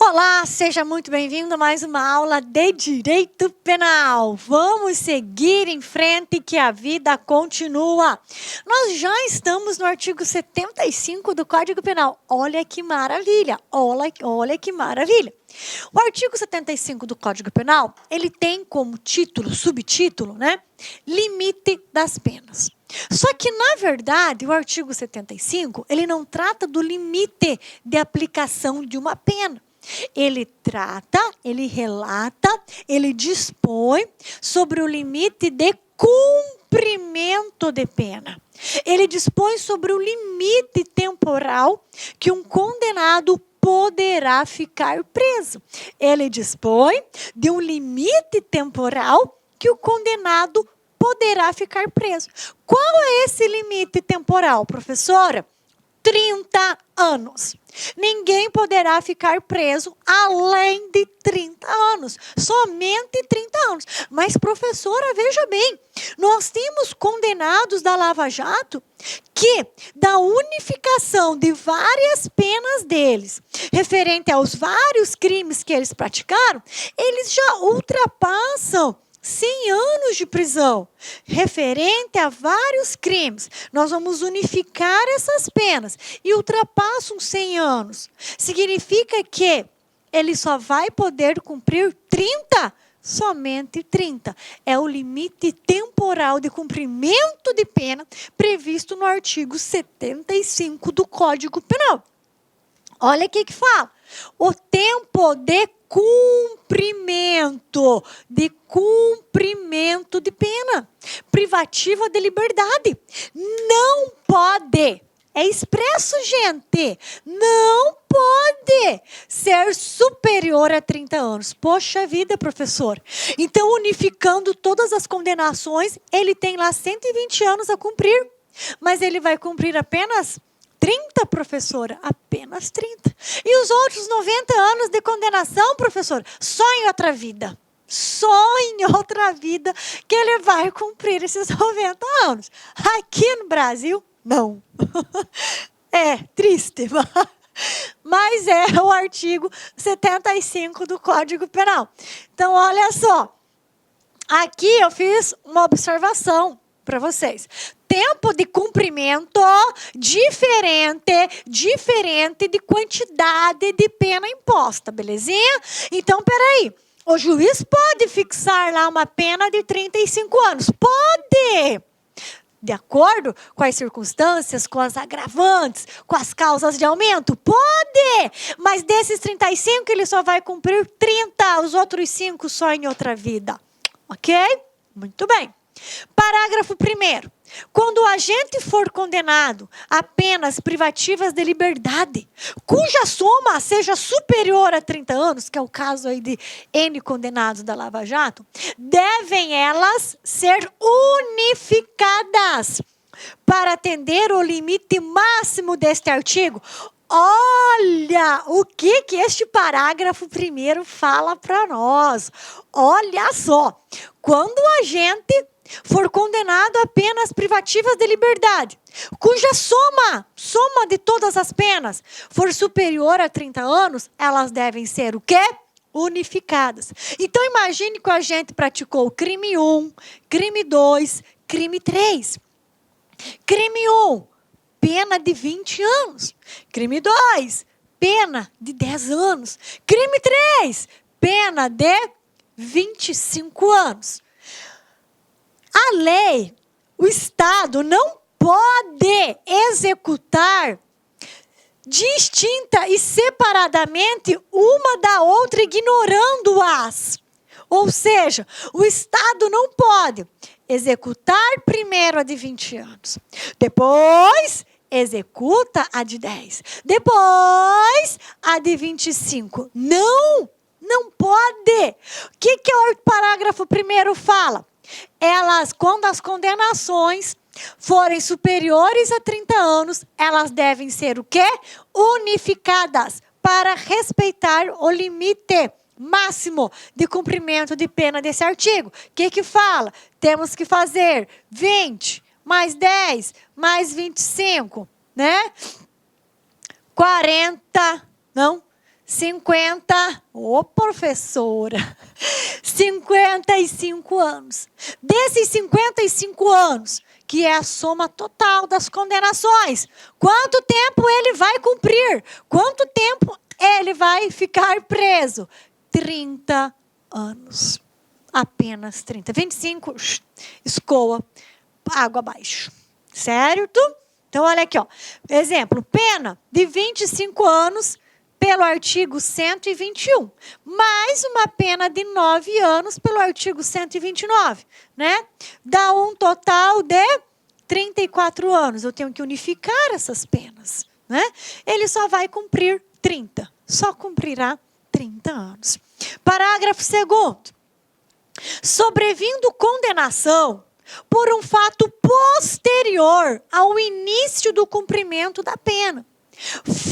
Olá, seja muito bem-vindo a mais uma aula de Direito Penal. Vamos seguir em frente que a vida continua. Nós já estamos no artigo 75 do Código Penal. Olha que maravilha, olha que maravilha. O artigo 75 do Código Penal, ele tem como título, subtítulo, né? Limite das penas. Só que, na verdade, o artigo 75, ele não trata do limite de aplicação de uma pena. Ele trata, ele relata, ele dispõe sobre o limite de cumprimento de pena. Ele dispõe sobre o limite temporal que um condenado poderá ficar preso. Ele dispõe de um limite temporal que o condenado poderá ficar preso. Qual é esse limite temporal, professora? 30 anos. Ninguém poderá ficar preso além de 30 anos. Somente 30 anos. Mas, professora, veja bem, nós temos condenados da Lava Jato que, da unificação de várias penas deles, referente aos vários crimes que eles praticaram, eles já ultrapassam 100 anos de prisão, referente a vários crimes. Nós vamos unificar essas penas e ultrapassam 100 anos. Significa que ele só vai poder cumprir 30? Somente 30. É o limite temporal de cumprimento de pena previsto no artigo 75 do Código Penal. Olha o que fala. O tempo de cumprimento de pena privativa de liberdade. Não pode, é expresso, gente, não pode ser superior a 30 anos. Poxa vida, professor. Então, unificando todas as condenações, ele tem lá 120 anos a cumprir, mas ele vai cumprir apenas 30, professora? Apenas 30. E os outros 90 anos de condenação, professora? Só em outra vida. Só em outra vida que ele vai cumprir esses 90 anos. Aqui no Brasil, não. É triste, mas é o artigo 75 do Código Penal. Então, olha só. Aqui eu fiz uma observação para vocês. Tempo de cumprimento diferente de quantidade de pena imposta, belezinha? Então, peraí. O juiz pode fixar lá uma pena de 35 anos. Pode! De acordo com as circunstâncias, com as agravantes, com as causas de aumento? Pode! Mas desses 35, ele só vai cumprir 30, os outros 5 só em outra vida. Ok? Muito bem. Parágrafo 1º. Quando o agente for condenado a penas privativas de liberdade, cuja soma seja superior a 30 anos, que é o caso aí de N condenados da Lava Jato, devem elas ser unificadas para atender o limite máximo deste artigo. Olha o que este parágrafo 1º fala para nós. Olha só, quando o agente for condenado a penas privativas de liberdade, cuja soma de todas as penas for superior a 30 anos, elas devem ser o quê? Unificadas. Então, imagine que o agente praticou crime 1, crime 2, crime 3. Crime 1, pena de 20 anos. Crime 2, pena de 10 anos. Crime 3, pena de 25 anos. A lei, o Estado não pode executar distinta e separadamente uma da outra, ignorando-as. Ou seja, o Estado não pode executar primeiro a de 20 anos, depois executa a de 10, depois a de 25. Não pode. O que o parágrafo 1º fala? Quando as condenações forem superiores a 30 anos, elas devem ser o quê? Unificadas para respeitar o limite máximo de cumprimento de pena desse artigo. O que fala? Temos que fazer 20 mais 10 mais 25, né? 40, não? Ô, professora, 55 anos. Desses 55 anos, que é a soma total das condenações, quanto tempo ele vai cumprir? Quanto tempo ele vai ficar preso? 30 anos. Apenas 30. 25, escoa, água abaixo. Certo? Então, olha aqui, ó. Exemplo, pena de 25 anos pelo artigo 121, mais uma pena de 9 anos pelo artigo 129, né? Dá um total de 34 anos. Eu tenho que unificar essas penas, né? Ele só vai cumprir 30, só cumprirá 30 anos. Parágrafo 2º. Sobrevindo condenação por um fato posterior ao início do cumprimento da pena,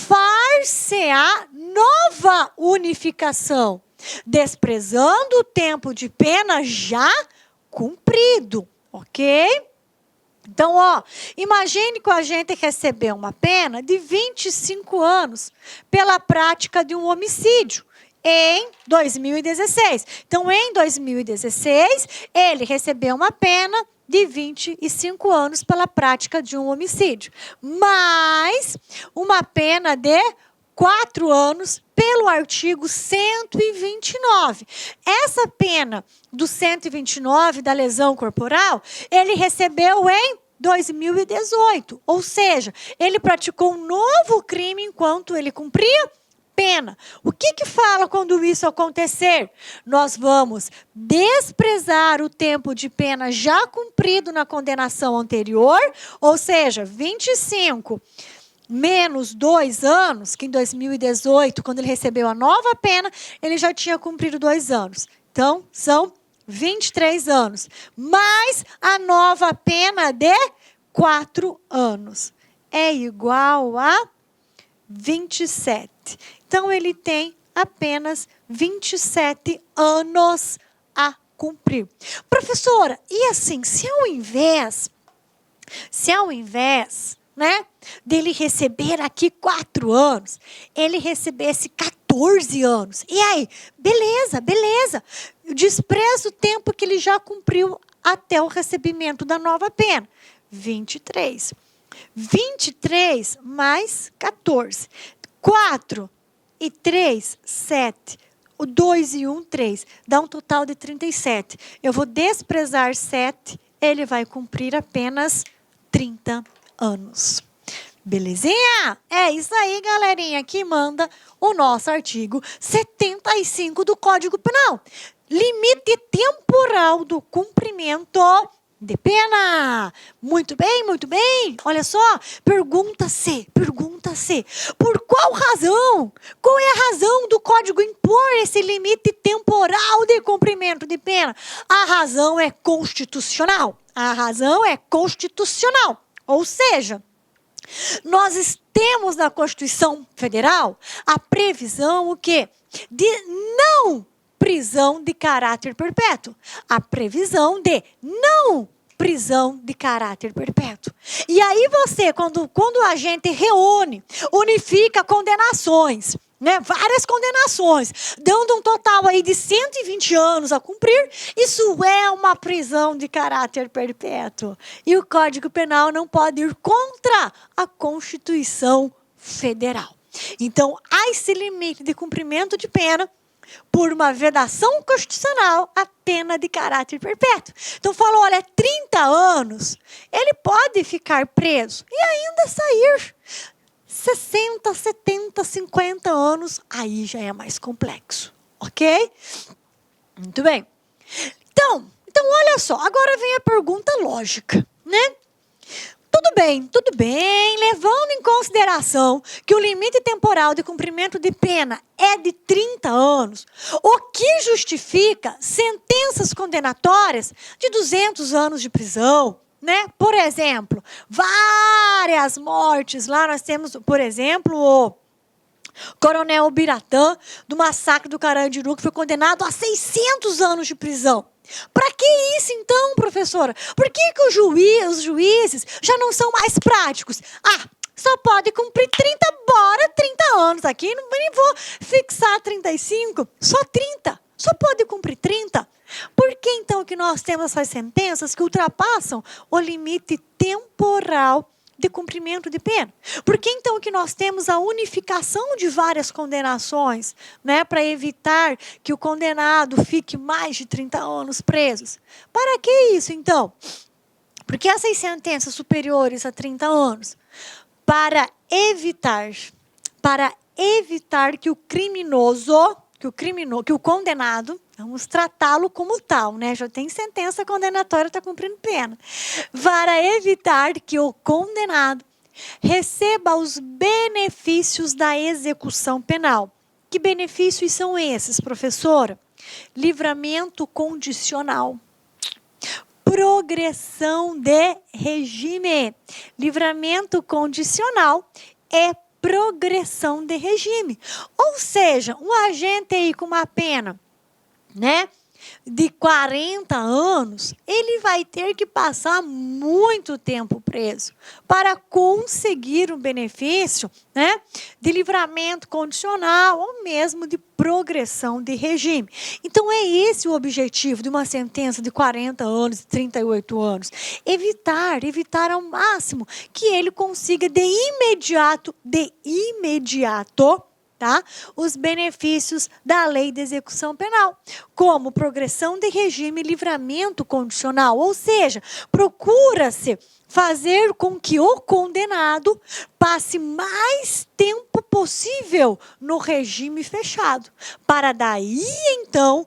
far-se-á nova unificação, desprezando o tempo de pena já cumprido, ok? Então, ó, imagine que a gente recebeu uma pena de 25 anos pela prática de um homicídio em 2016. Então, em 2016, ele recebeu uma pena de 25 anos pela prática de um homicídio, mais uma pena de 4 anos pelo artigo 129. Essa pena do 129 da lesão corporal, ele recebeu em 2018, ou seja, ele praticou um novo crime enquanto ele cumpria pena. O que fala quando isso acontecer? Nós vamos desprezar o tempo de pena já cumprido na condenação anterior, ou seja, 25 menos 2 anos, que em 2018, quando ele recebeu a nova pena, ele já tinha cumprido 2 anos. Então, são 23 anos. Mais a nova pena de 4 anos. É igual a 27. Então, ele tem apenas 27 anos a cumprir. Professora, e assim, se ao invés, né, dele receber aqui 4 anos, ele recebesse 14 anos. E aí? Beleza. Eu desprezo o tempo que ele já cumpriu até o recebimento da nova pena. 23. 23 mais 14. 4 e 3, 7. O 2 e 1, 3. Dá um total de 37. Eu vou desprezar 7. Ele vai cumprir apenas 30 anos. Belezinha? É isso aí, galerinha, que manda o nosso artigo 75 do Código Penal. Limite temporal do cumprimento de pena. Muito bem. Olha só, pergunta-se. Por qual razão? Qual é a razão do Código impor esse limite temporal de cumprimento de pena? A razão é constitucional. Ou seja, nós temos na Constituição Federal a previsão o quê? De não prisão de caráter perpétuo. A previsão de não prisão de caráter perpétuo. E aí você, quando a gente unifica condenações, né, várias condenações, dando um total aí de 120 anos a cumprir, isso é uma prisão de caráter perpétuo. E o Código Penal não pode ir contra a Constituição Federal. Então, há esse limite de cumprimento de pena por uma vedação constitucional, a pena de caráter perpétuo. Então, falou, olha, 30 anos, ele pode ficar preso e ainda sair. 60, 70, 50 anos, aí já é mais complexo, ok? Muito bem. Então, olha só, agora vem a pergunta lógica, né? Tudo bem, levando em consideração que o limite temporal de cumprimento de pena é de 30 anos, o que justifica sentenças condenatórias de 200 anos de prisão, né? Por exemplo, várias mortes. Lá nós temos, por exemplo, o Coronel Ubiratã, do massacre do Carandiru, que foi condenado a 600 anos de prisão. Para que isso, então, professora? Por que os juízes já não são mais práticos? só pode cumprir 30, bora 30 anos aqui, não nem vou fixar 35, só 30, só pode cumprir 30. Por que então que nós temos essas sentenças que ultrapassam o limite temporal de cumprimento de pena? Por que então que nós temos a unificação de várias condenações, né, para evitar que o condenado fique mais de 30 anos preso? Para que isso então? Porque essas sentenças superiores a 30 anos, para evitar que o criminoso, que o condenado, vamos tratá-lo como tal, né? Já tem sentença condenatória, está cumprindo pena. Para evitar que o condenado receba os benefícios da execução penal. Que benefícios são esses, professora? Livramento condicional. Progressão de regime. Livramento condicional é progressão de regime. Ou seja, um agente aí com uma pena, né, de 40 anos, ele vai ter que passar muito tempo preso para conseguir um benefício, né, de livramento condicional ou mesmo de progressão de regime. Então, é esse o objetivo de uma sentença de 40 anos, 38 anos. Evitar ao máximo que ele consiga de imediato, tá, os benefícios da lei de execução penal, como progressão de regime e livramento condicional. Ou seja, procura-se fazer com que o condenado passe mais tempo possível no regime fechado, para daí, então,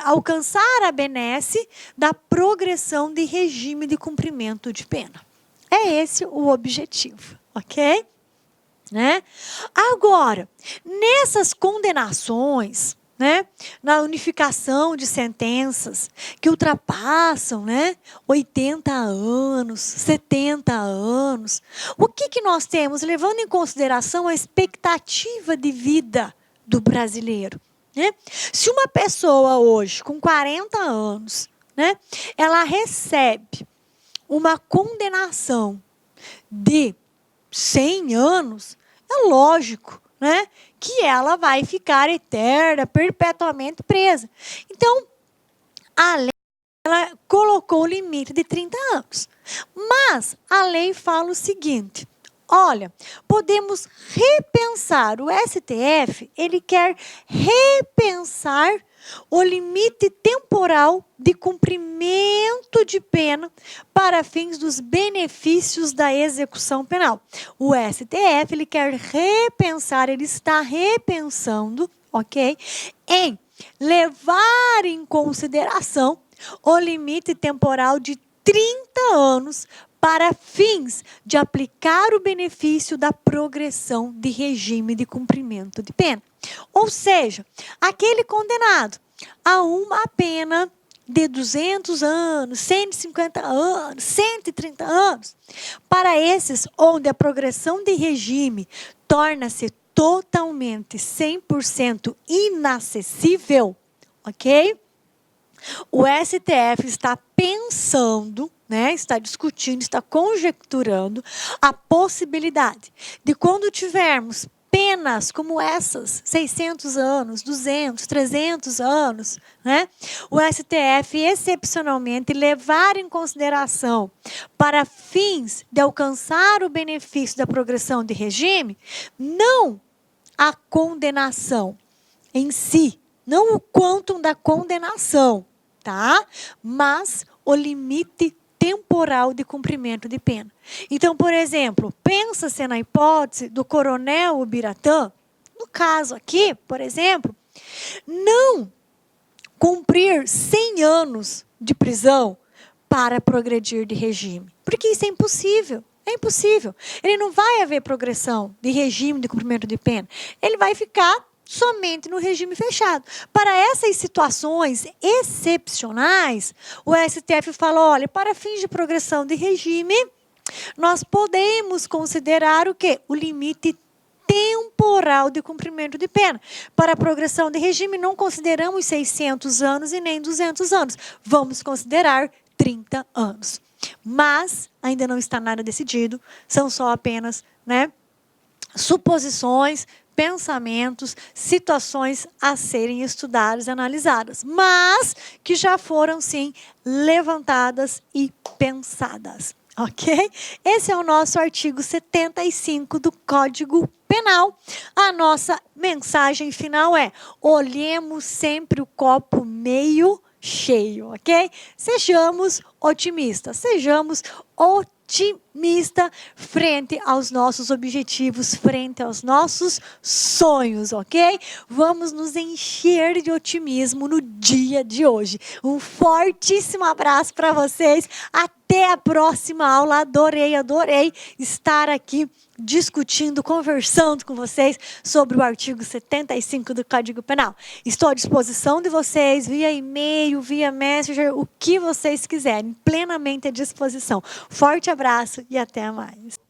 alcançar a benesse da progressão de regime de cumprimento de pena. É esse o objetivo, ok? Né? Agora, nessas condenações, né, na unificação de sentenças que ultrapassam, né, 80 anos, 70 anos, o que nós temos, levando em consideração a expectativa de vida do brasileiro? Né? Se uma pessoa hoje, com 40 anos, né, ela recebe uma condenação de 100 anos, é lógico, né, que ela vai ficar eterna, perpetuamente presa. Então, a lei ela colocou o limite de 30 anos. Mas a lei fala o seguinte: olha, podemos repensar, o STF, ele quer repensar o limite temporal de cumprimento de pena para fins dos benefícios da execução penal. O STF, ele quer repensar, ele está repensando, ok, em levar em consideração o limite temporal de 30 anos para fins de aplicar o benefício da progressão de regime de cumprimento de pena. Ou seja, aquele condenado a uma pena de 200 anos, 150 anos, 130 anos, para esses onde a progressão de regime torna-se totalmente 100% inacessível, ok? O STF está pensando, né, está discutindo, está conjecturando a possibilidade de quando tivermos penas como essas, 600 anos, 200, 300 anos, né, o STF excepcionalmente levar em consideração para fins de alcançar o benefício da progressão de regime, não a condenação em si, não o quantum da condenação, tá? Mas o limite temporal de cumprimento de pena. Então, por exemplo, pensa-se na hipótese do coronel Ubiratã, no caso aqui, por exemplo, não cumprir 100 anos de prisão para progredir de regime. Porque isso é impossível. É impossível. Ele não vai haver progressão de regime de cumprimento de pena. Ele vai ficar somente no regime fechado. Para essas situações excepcionais, o STF fala, olha, para fins de progressão de regime, nós podemos considerar o quê? O limite temporal de cumprimento de pena. Para a progressão de regime, não consideramos 600 anos e nem 200 anos. Vamos considerar 30 anos. mas ainda não está nada decidido, são só apenas, né, suposições, pensamentos, situações a serem estudadas e analisadas, mas que já foram, sim, levantadas e pensadas. Ok? Esse é o nosso artigo 75 do Código Penal. A nossa mensagem final é: olhemos sempre o copo meio cheio, ok? Sejamos otimistas, sejamos otimista frente aos nossos objetivos, frente aos nossos sonhos, ok? Vamos nos encher de otimismo no dia de hoje. Um fortíssimo abraço para vocês. Até a próxima aula. Adorei estar aqui discutindo, conversando com vocês sobre o artigo 75 do Código Penal. Estou à disposição de vocês via e-mail, via Messenger, o que vocês quiserem, plenamente à disposição. Forte abraço e até mais.